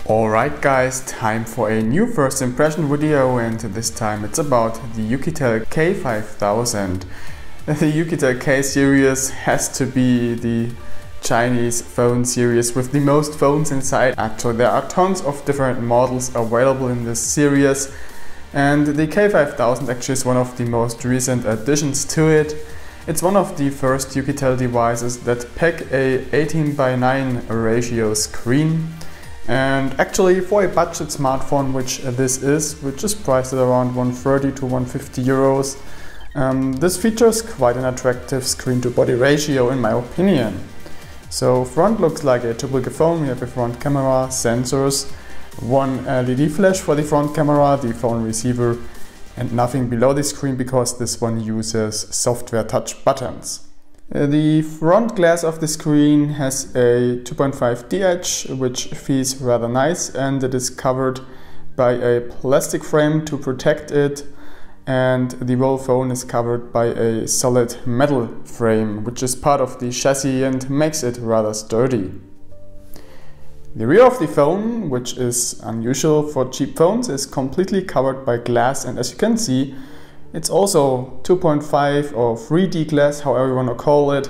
Alright guys, time for a new first impression video, and this time it's about the Oukitel K5000. The Oukitel K series has to be the Chinese phone series with the most phones inside. Actually, there are tons of different models available in this series, and the K5000 actually is one of the most recent additions to it. It's one of the first Oukitel devices that pack a 18:9 ratio screen. And actually, for a budget smartphone, which this is, which is priced at around 130 to 150 euros, this features quite an attractive screen-to-body ratio in my opinion. So front looks like a typical phone. We have a front camera, sensors, one LED flash for the front camera, the phone receiver, and nothing below the screen because this one uses software touch buttons. The front glass of the screen has a 2.5D edge, which feels rather nice, and it is covered by a plastic frame to protect it, and the whole phone is covered by a solid metal frame, which is part of the chassis and makes it rather sturdy. The rear of the phone, which is unusual for cheap phones, is completely covered by glass, and as you can see, it's also 2.5 or 3D glass, however you want to call it,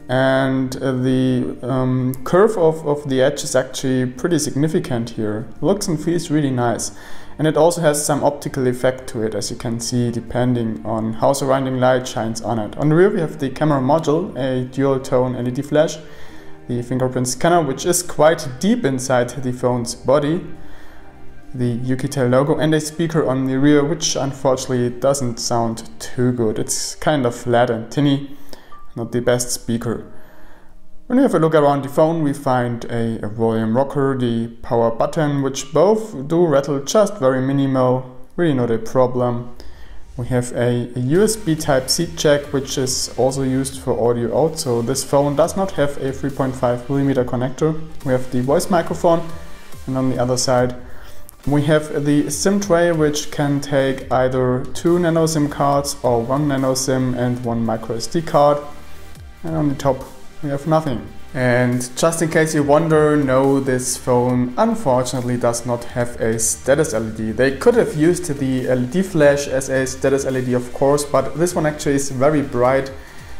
and the curve of the edge is actually pretty significant here. Looks and feels really nice, and it also has some optical effect to it, as you can see, depending on how surrounding light shines on it. On the rear we have the camera module, a dual tone LED flash, the fingerprint scanner, which is quite deep inside the phone's body, the Oukitel logo, and a speaker on the rear, which unfortunately doesn't sound too good. It's kind of flat and tinny, not the best speaker. When we have a look around the phone, we find a volume rocker, the power button, which both do rattle just very minimal, really not a problem. We have a USB Type-C jack, which is also used for audio out, so this phone does not have a 3.5mm connector. We have the voice microphone, and on the other side we have the SIM tray, which can take either 2 nano SIM cards or 1 nano SIM and 1 micro SD card. And on the top we have nothing. And just in case you wonder, no, this phone unfortunately does not have a status LED. They could have used the LED flash as a status LED, of course, but this one actually is very bright,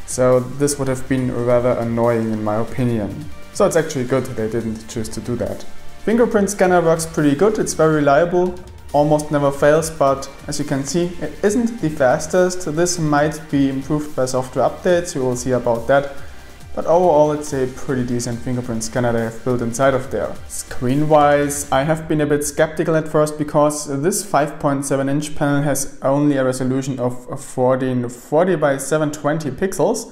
so this would have been rather annoying in my opinion. So it's actually good they didn't choose to do that. Fingerprint scanner works pretty good, it's very reliable, almost never fails, but as you can see, it isn't the fastest. This might be improved by software updates, you will see about that. But overall it's a pretty decent fingerprint scanner they have built inside of there. Screen-wise, I have been a bit skeptical at first because this 5.7-inch panel has only a resolution of 1440 by 720 pixels.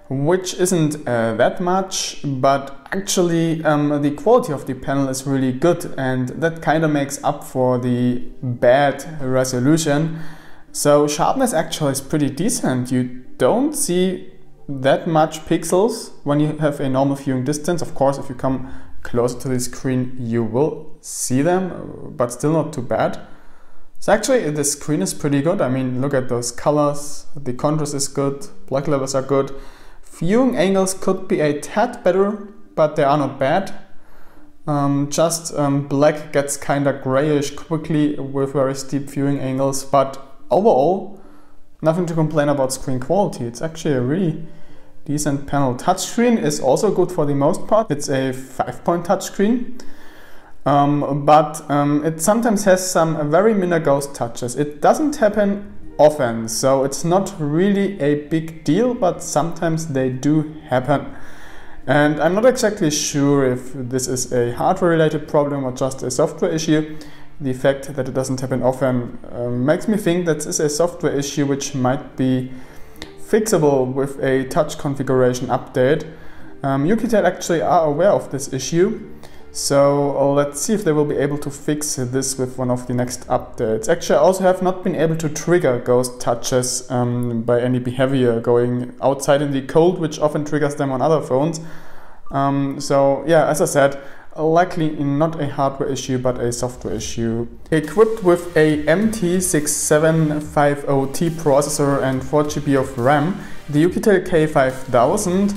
Which isn't that much, but actually the quality of the panel is really good, and that kind of makes up for the bad resolution. So sharpness actually is pretty decent. You don't see that much pixels when you have a normal viewing distance. Of course, if you come closer to the screen you will see them, but still not too bad. So actually the screen is pretty good. I mean, look at those colors, the contrast is good, black levels are good. Viewing angles could be a tad better, but they are not bad. Black gets kinda grayish quickly with very steep viewing angles, but overall, nothing to complain about screen quality. It's actually a really decent panel. Touchscreen is also good for the most part. It's a 5-point touchscreen, but it sometimes has some very minor ghost touches. It doesn't happen often, so it's not really a big deal, but sometimes they do happen. And I'm not exactly sure if this is a hardware related problem or just a software issue. The fact that it doesn't happen often makes me think that this is a software issue which might be fixable with a touch configuration update. Oukitel actually are aware of this issue, so let's see if they will be able to fix this with one of the next updates. Actually, I also have not been able to trigger ghost touches by any behavior going outside in the cold, which often triggers them on other phones. So yeah, as I said, likely not a hardware issue but a software issue. Equipped with a MT6750T processor and 4 GB of RAM, the Oukitel K5000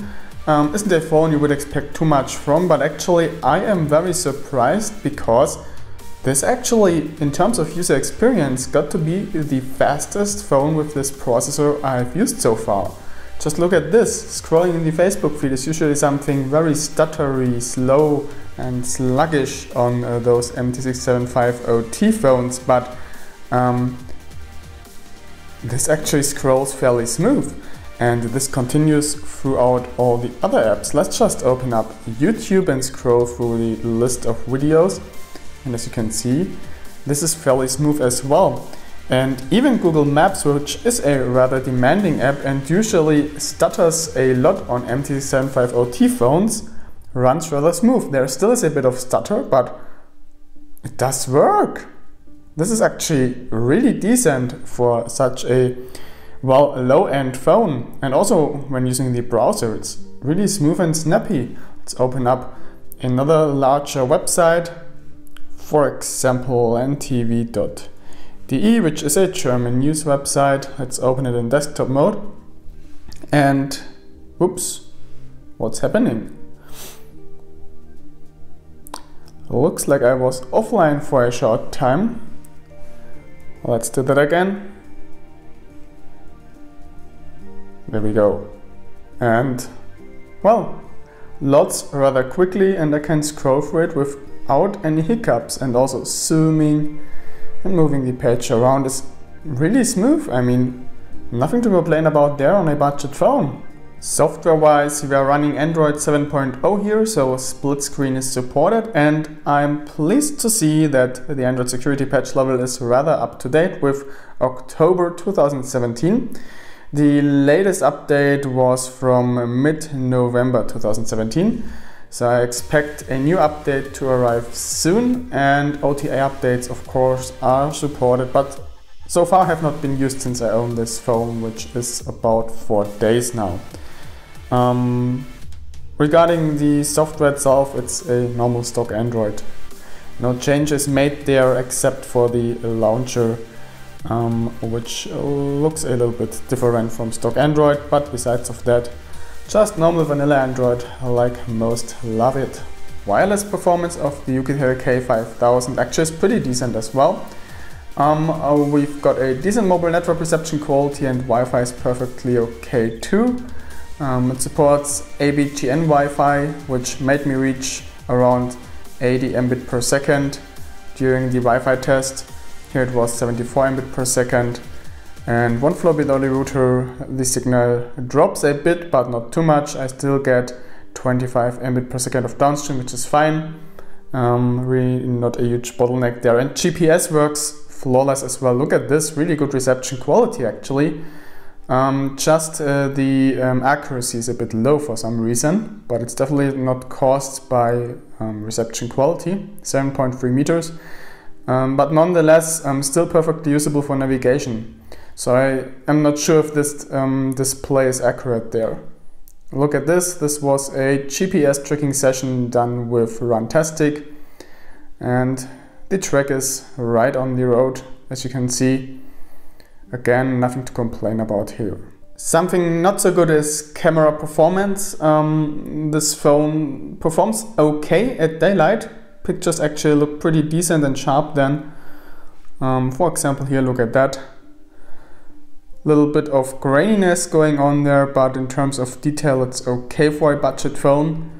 isn't a phone you would expect too much from, but actually I am very surprised because this actually, in terms of user experience, got to be the fastest phone with this processor I've used so far. Just look at this. Scrolling in the Facebook feed is usually something very stuttery, slow and sluggish on those MT6750T phones, but this actually scrolls fairly smooth. And this continues throughout all the other apps. Let's just open up YouTube and scroll through the list of videos. And as you can see, this is fairly smooth as well. And even Google Maps, which is a rather demanding app and usually stutters a lot on MT6750T phones, runs rather smooth. There still is a bit of stutter, but it does work. This is actually really decent for such a low-end phone, and also when using the browser it's really smooth and snappy. Let's open up another larger website, for example ntv.de, which is a German news website. Let's open it in desktop mode and whoops, what's happening? Looks like I was offline for a short time. Let's do that again. There we go. And well, loads rather quickly and I can scroll through it without any hiccups, and also zooming and moving the page around is really smooth. I mean, nothing to complain about there on a budget phone. Software wise, we are running Android 7.0 here, so split screen is supported, and I'm pleased to see that the Android security patch level is rather up to date with October 2017. The latest update was from mid-November 2017, so I expect a new update to arrive soon, and OTA updates of course are supported, but so far have not been used since I own this phone, which is about 4 days now. Regarding the software itself, it's a normal stock Android. No changes made there except for the launcher, which looks a little bit different from stock Android, but besides of that, just normal vanilla Android like most love it. Wireless performance of the Oukitel K5000 actually is pretty decent as well. We've got a decent mobile network reception quality and Wi-Fi is perfectly okay too. It supports ABGN Wi-Fi, which made me reach around 80 Mbit per second during the Wi-Fi test. Here it was 74 Mbit per second, and one floor below the router the signal drops a bit, but not too much. I still get 25 Mbit per second of downstream, which is fine. Really not a huge bottleneck there, and GPS works flawless as well. Look at this, really good reception quality actually. The accuracy is a bit low for some reason, but it's definitely not caused by reception quality, 7.3 meters. But nonetheless, still perfectly usable for navigation. So I am not sure if this display is accurate there. Look at this. This was a GPS tracking session done with Runtastic, and the track is right on the road, as you can see. Again, nothing to complain about here. Something not so good is camera performance. This phone performs okay at daylight. Pictures actually look pretty decent and sharp then. For example, here, look at that. Little bit of graininess going on there, but in terms of detail it's okay for a budget phone.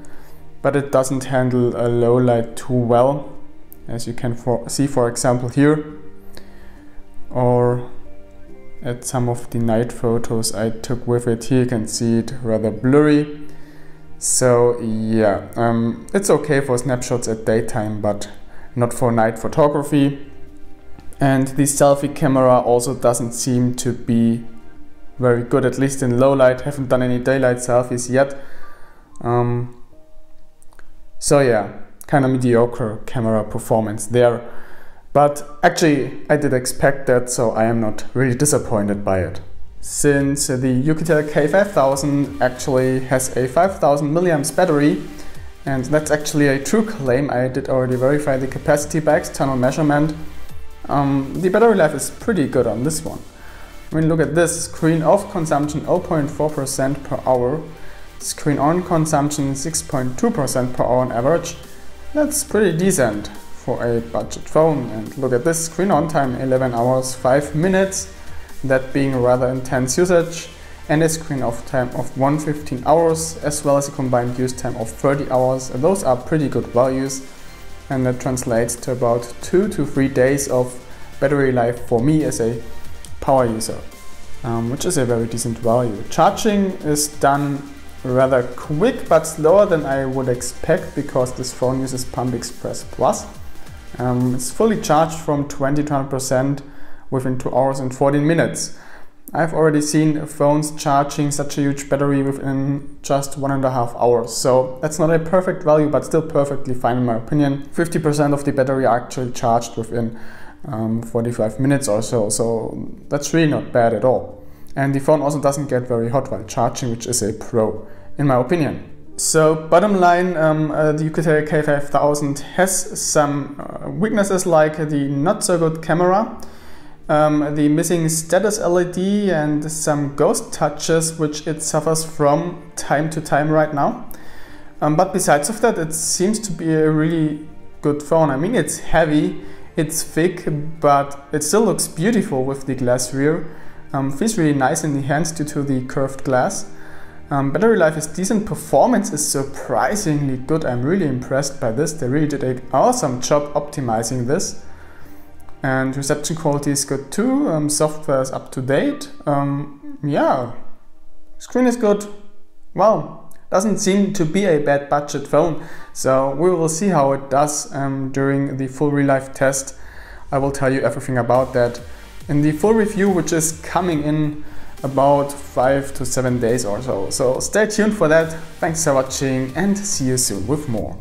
But it doesn't handle a low light too well, as you can see for example here. Or at some of the night photos I took with it, here you can see it rather blurry. So yeah, it's okay for snapshots at daytime, but not for night photography. And the selfie camera also doesn't seem to be very good, at least in low light. Haven't done any daylight selfies yet. So yeah, kind of mediocre camera performance there. But actually I did expect that, so I am not really disappointed by it. Since the Oukitel K5000 actually has a 5000 mAh battery, and that's actually a true claim, I did already verify the capacity by external measurement. The battery life is pretty good on this one. I mean, look at this, screen off consumption 0.4% per hour, screen on consumption 6.2% per hour on average. That's pretty decent for a budget phone. And look at this, screen on time 11 hours 5 minutes, that being rather intense usage, and a screen off time of 115 hours, as well as a combined use time of 30 hours. Those are pretty good values, and that translates to about 2 to 3 days of battery life for me as a power user, which is a very decent value. Charging is done rather quick, but slower than I would expect, because this phone uses Pump Express Plus. It's fully charged from 20 to 100% within 2 hours and 14 minutes. I've already seen phones charging such a huge battery within just 1.5 hours. So that's not a perfect value, but still perfectly fine in my opinion. 50% of the battery are actually charged within 45 minutes or so. So that's really not bad at all. And the phone also doesn't get very hot while charging, which is a pro in my opinion. So bottom line, the Oukitel K5000 has some weaknesses, like the not so good camera, the missing status LED, and some ghost touches which it suffers from time to time right now. But besides of that, it seems to be a really good phone. I mean, it's heavy, it's thick, but it still looks beautiful with the glass rear. Feels really nice in the hands due to the curved glass. Battery life is decent, performance is surprisingly good. I'm really impressed by this. They really did an awesome job optimizing this. And reception quality is good too. Software is up to date. Yeah, screen is good. Well, doesn't seem to be a bad budget phone. So we will see how it does during the full real life test. I will tell you everything about that in the full review, which is coming in about 5 to 7 days or so. So stay tuned for that. Thanks for watching, and see you soon with more.